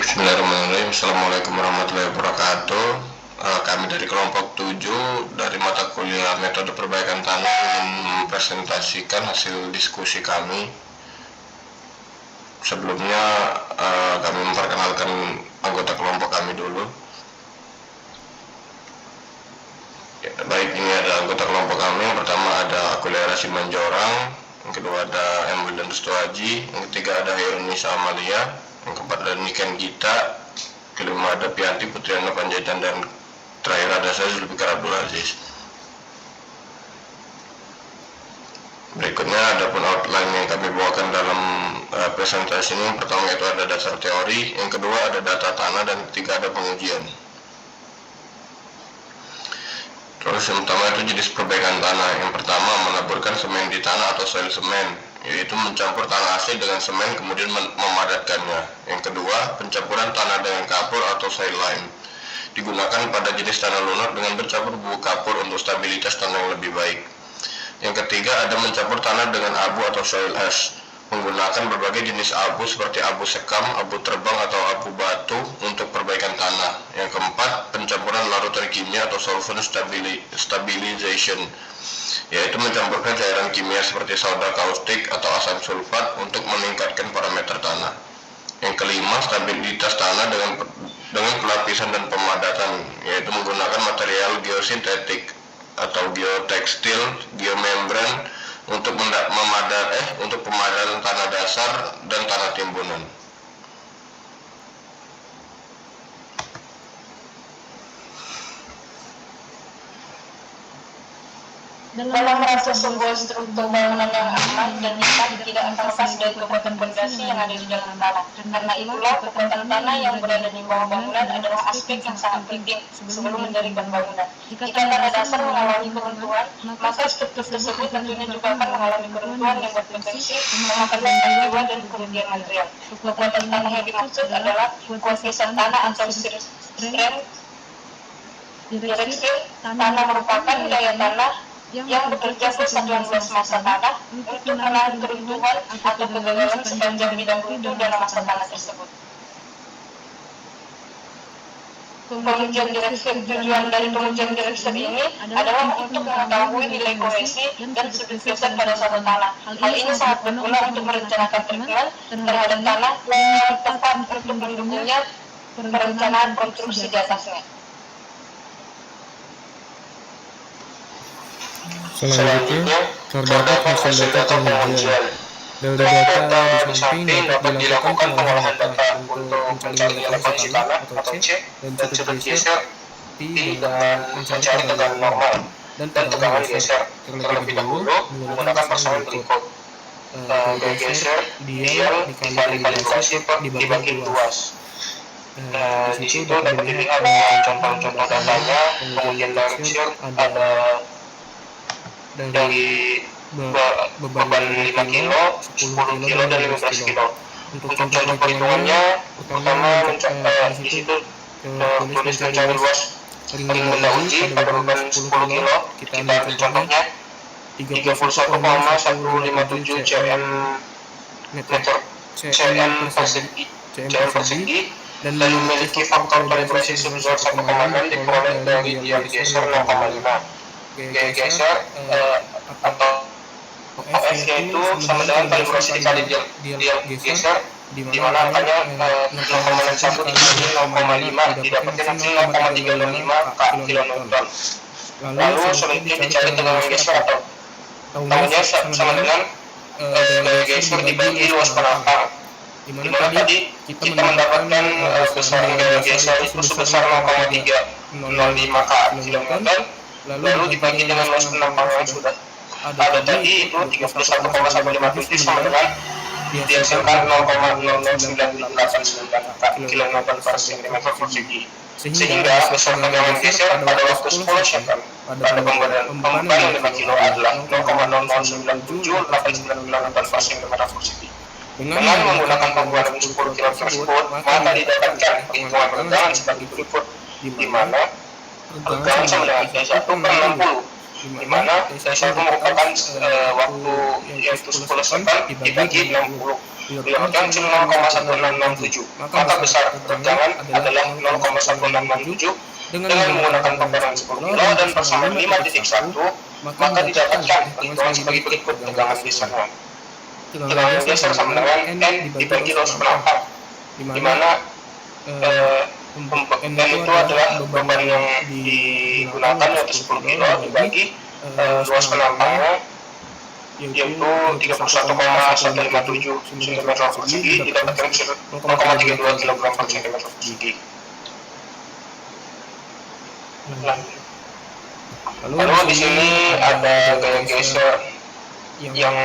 Bismillahirrahmanirrahim. Assalamualaikum warahmatullahi wabarakatuh. Kami dari kelompok 7 dari mata kuliah metode perbaikan tanah mempresentasikan hasil diskusi kami. Sebelumnya kami memperkenalkan anggota kelompok kami dulu. Ya, baik, ini ada anggota kelompok kami. Yang pertama ada Akuliara Simanjorang, yang kedua ada Emil dan Restoaji, yang ketiga ada Herunisa Amalia, yang keempat ada Niken Gita, kelima ada Pianti Putriana Panjaitan, dan terakhir ada saya Zulfikar Abdul Aziz. Berikutnya ada pun outline yang kami bawakan dalam presentasi ini. Yang pertama itu ada dasar teori, yang kedua ada data tanah, dan ketiga ada pengujian. Terus yang pertama itu jenis perbaikan tanah. Yang pertama menaburkan semen di tanah atau soil semen, yaitu mencampur tanah asli dengan semen kemudian memadatkannya. Yang kedua, pencampuran tanah dengan kapur atau soil lime, digunakan pada jenis tanah lunak dengan bercampur bubuk kapur untuk stabilitas tanah yang lebih baik. Yang ketiga, ada mencampur tanah dengan abu atau soil ash, menggunakan berbagai jenis abu seperti abu sekam, abu terbang, atau abu batu untuk perbaikan tanah. Yang keempat, pencampuran larutan kimia atau solvent stabilization, yaitu mencampurkan cairan kimia seperti soda kaustik atau asam sulfat untuk meningkatkan parameter tanah. Yang kelima, stabilitas tanah dengan pelapisan dan pemadatan, yaitu menggunakan material geosintetik atau geotekstil, geomembran untuk pemadatan tanah dasar dan tanah timbunan. Dalam merasa sebuah struktur bangunan yang aman dan nyaman tidak akan lepas dari kekuatan fondasi yang ada di dalam tanah. Karena itulah kekuatan tanah yang berada di bawah bangunan adalah aspek yang sangat penting sebelum mendirikan bangunan. Jika tanah dasar mengalami keruntuhan, maka struktur tersebut tentunya juga akan mengalami keruntuhan yang berpotensi memakan jiwa dan kerugian material. Kekuatan tanah yang dimaksud adalah koefisien tanah atau strength direktif. Tanah merupakan daya tanah yang bekerja ke satuan luas massa tanah untuk menahan keruntuhan atau kegagalan sepanjang bidang runtuh dalam massa tanah tersebut. Pengujian direktif. Tujuan dari pengujian direktif ini adalah untuk mengetahui nilai kohesi dan subduction pada suatu tanah. Hal ini sangat berguna untuk merencanakan treatment terhadap tanah yang tepat untuk mendukungnya perencanaan konstruksi di atasnya. Selanjutnya, terdapat hasil data pengujian. Dari data di samping dapat dilakukan pengolahan data untuk mencari elevasi tanah atau C, dan sudut geser T dengan mencari tegangan normal dan tegangan geser. Terlebih dahulu menggunakan pasangan berikut. Gaya geser diam dikali elevasi dibagi luas. Di situ dapat dilihat contoh-contoh datanya. Kemudian dari geser ada dari beban 5 kilo, 10 kilo, dan 15 kilo. Untuk contoh perhitungannya, utama di situ tulis mencari luas ring benda uji pada beban 10 kilo. Kita ambil contohnya 31,157 cm persegi dan memiliki faktor kalibrasi sebesar 1,6 diperoleh dari dia geser 0,5. Gaya geser atau OF-nya itu sama dengan kalibrasi dikali dia geser, di mana angkanya 0,1 dikali 0,5 didapatkan nanti 0,325 kN. Lalu selanjutnya dicari tegangan geser atau tahunya sama dengan gaya geser dibagi luas penatang, di mana tadi kita mendapatkan besaran gaya geser itu sebesar 0,305 kN. Lalu dibagi dengan luas penambang yang sudah ada tadi itu 31,157 sama dengan dihasilkan 0,00988 kN per cm persegi. Sehingga besar tegangan geser pada waktu 10 second pada pembukaan 5 kilo adalah 0,0097898 per cm persegi. Dengan menggunakan pembuatan 10 kilo tersebut, maka didapatkan perhitungan tegangan sebagai berikut, di mana tegangan sama dengan T1 per 60, di mana T1 merupakan waktu yaitu 10 second dibagi 60. dilakukan kecil 0,1667, maka besar tegangan adalah 0,1667 dengan menggunakan paparan 10 kilo dan persamaan 5.1, maka didapatkan perhitungan sebagai berikut tegangan gesernya. Tegangan geser sama dengan N dibagi 2/4, di mana N itu adalah beban yang digunakan yaitu 10 kilo dibagi 2/4-nya yaitu 31,157 cm persegi didapatkan 0,32 kg per cm persegi. Lalu di sini ada gaya geser yang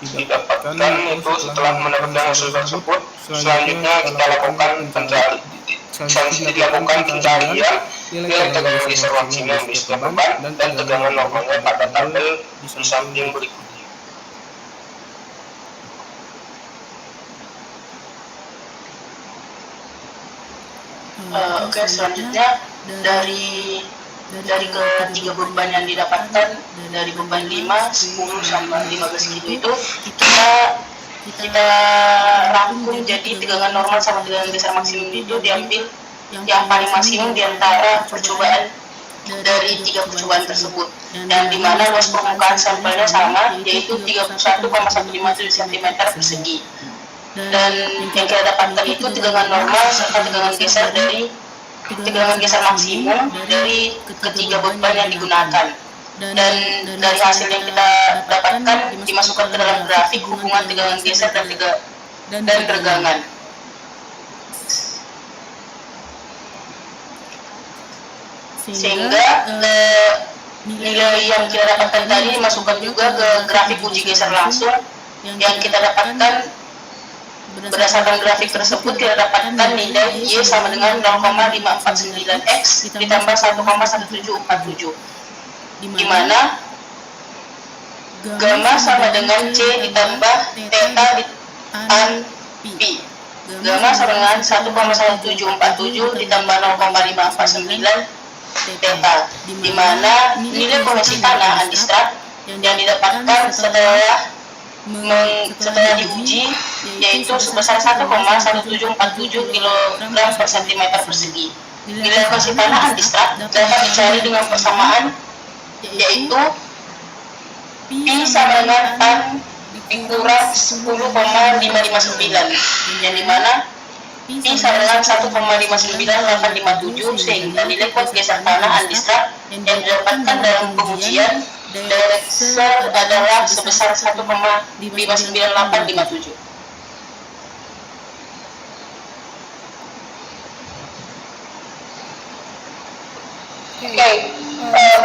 didapatkan itu setelah mendapatkan hasil tersebut. Selanjutnya kita lakukan pencarian nilai tegangan geser maksimum di setiap beban dan tegangan normalnya pada tabel di samping berikutnya. Oke, selanjutnya dari ketiga beban yang didapatkan dari beban 5, 10 sampai 15 kilo itu kita rangkum jadi tegangan normal sama tegangan geser maksimum itu diambil yang paling maksimum di antara percobaan dari 3 percobaan tersebut, dan di mana luas permukaan sampelnya sama yaitu 31,157 cm persegi, dan yang kita dapatkan itu tegangan normal serta tegangan geser dari tegangan geser maksimum dari ketiga beban yang digunakan, dan dari hasil yang kita dapatkan dimasukkan ke dalam grafik hubungan tegangan geser dan tegangan. Sehingga nilai yang kita dapatkan tadi dimasukkan juga ke grafik uji geser langsung yang kita dapatkan. Berdasarkan grafik tersebut kita dapatkan nilai Y sama dengan 0,549X ditambah 1,1747, di mana gamma sama dengan C ditambah theta tan pi. Gamma sama dengan 1,1747 ditambah 0,549 theta, di mana nilai kohesi tanah Andistrat yang didapatkan setelah diuji yaitu sebesar 1,1747 kg per cm persegi. Nilai kohesi tanah Andistrat dapat dicari dengan persamaan yaitu Pi sama dengan tan dikurang 10,559, yang dimana Pi sama dengan 1,59857, sehingga nilai kuat geser tanah Andistrat yang didapatkan dalam pengujian Direxer adalah sebesar 1,59857.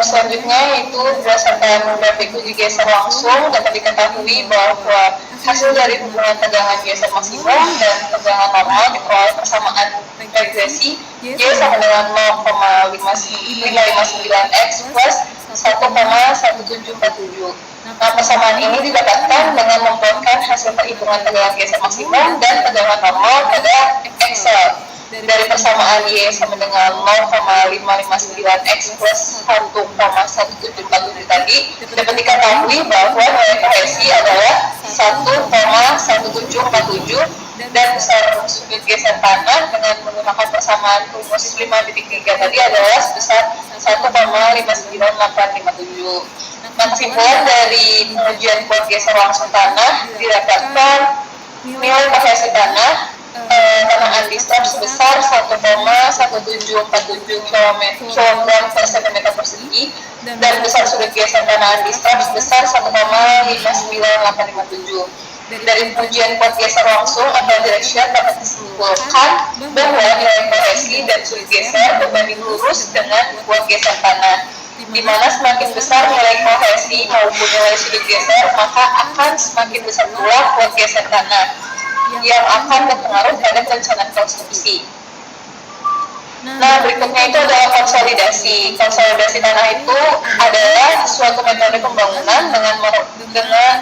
Selanjutnya itu berdasarkan grafik uji geser langsung dapat diketahui bahwa hasil dari hubungan tegangan geser maksimum dan tegangan normal diperoleh persamaan regresi Y sama dengan 0,559X plus 1,1747. Nah, persamaan ini didapatkan dengan membuatkan hasil perhitungan tegangan geser maksimum dan tegangan normal pada Excel. Dari persamaan Y sama dengan 0,559X plus 1,1747 tadi dapat diketahui bahwa nilai kohesi adalah 1,1747 dan besar sudut geser tanah dengan menggunakan persamaan rumus 5.3 tadi adalah sebesar 1,59857. Nah, kesimpulan dari pengujian kuat geser langsung tanah didapatkan nilai kohesi tanah Andistrat sebesar 1,1747 kg per cm persegi dan besar sudut geser tanah Andistrat sebesar 1,59857. Dari pengujian kuat geser langsung atau direction dapat disimpulkan bahwa nilai kohesi dan sudut geser berbanding lurus dengan kuat geser tanah, di mana semakin besar nilai kohesi maupun nilai sudut geser maka akan semakin besar pula kuat geser tanah yang akan berpengaruh pada perencanaan konstruksi. Nah, berikutnya itu adalah konsolidasi. Konsolidasi tanah itu adalah suatu metode pembangunan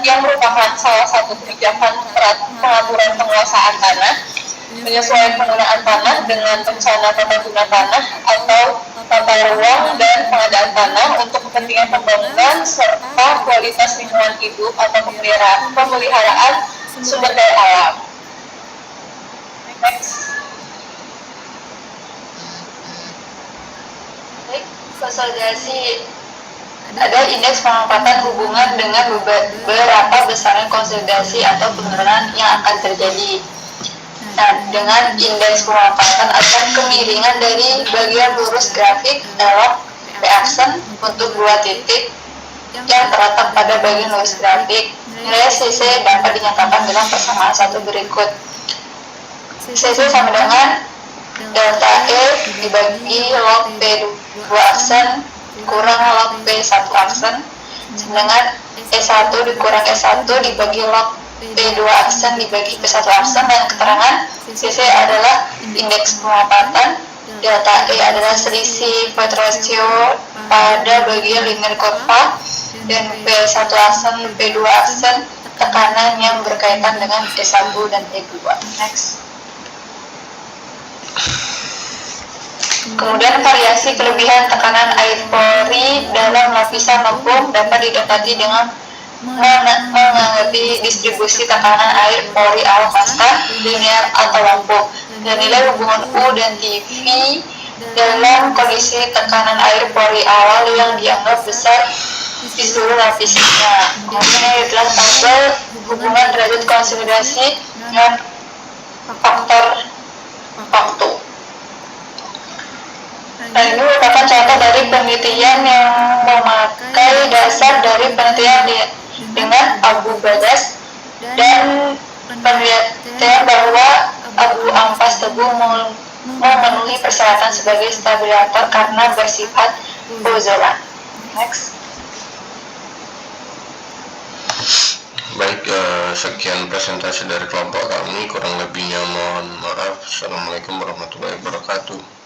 yang merupakan salah satu kebijakan pengaturan penguasaan tanah, penyesuaian penggunaan tanah dengan rencana tata guna tanah atau tata ruang dan pengadaan tanah untuk kepentingan pembangunan serta kualitas lingkungan hidup atau pemeliharaan sumber daya alam. Next. Konsolidasi ada indeks pemanfaatan hubungan dengan beberapa besaran konsolidasi atau penurunan yang akan terjadi. Nah, dengan indeks pemanfaatan atau kemiringan dari bagian lurus grafik dalam P-aksen untuk dua titik yang terletak pada bagian lurus grafik, nilai CC dapat dinyatakan dalam persamaan satu berikut. CC sama dengan delta E dibagi log P2 aksen kurang log P1 aksen, sedangkan E1 dikurang E1 dibagi log P2 aksen dibagi P1 aksen, dan keterangan CC adalah indeks pemanfaatan, delta E adalah selisih point ratio pada bagian linear kurva, dan P1 aksen P2 aksen tekanan yang berkaitan dengan E1 dan E2. Next. Kemudian variasi kelebihan tekanan air pori dalam lapisan lempung dapat didapati dengan mengamati distribusi tekanan air pori ala massa, linear atau lempung, dan nilai hubungan U dan TV dalam kondisi tekanan air pori awal yang dianggap besar di seluruh lapisannya. Kemudian ini adalah tabel hubungan derajat konsolidasi dengan faktor waktu. Dan ini merupakan contoh dari penelitian yang memakai dasar dari penelitian dengan Abu Badas dan penelitian bahwa abu ampas tebu memenuhi persyaratan sebagai stabilisator karena bersifat pozolan. Next. Baik, sekian presentasi dari kelompok kami. Kurang lebihnya mohon maaf. Assalamualaikum warahmatullahi wabarakatuh.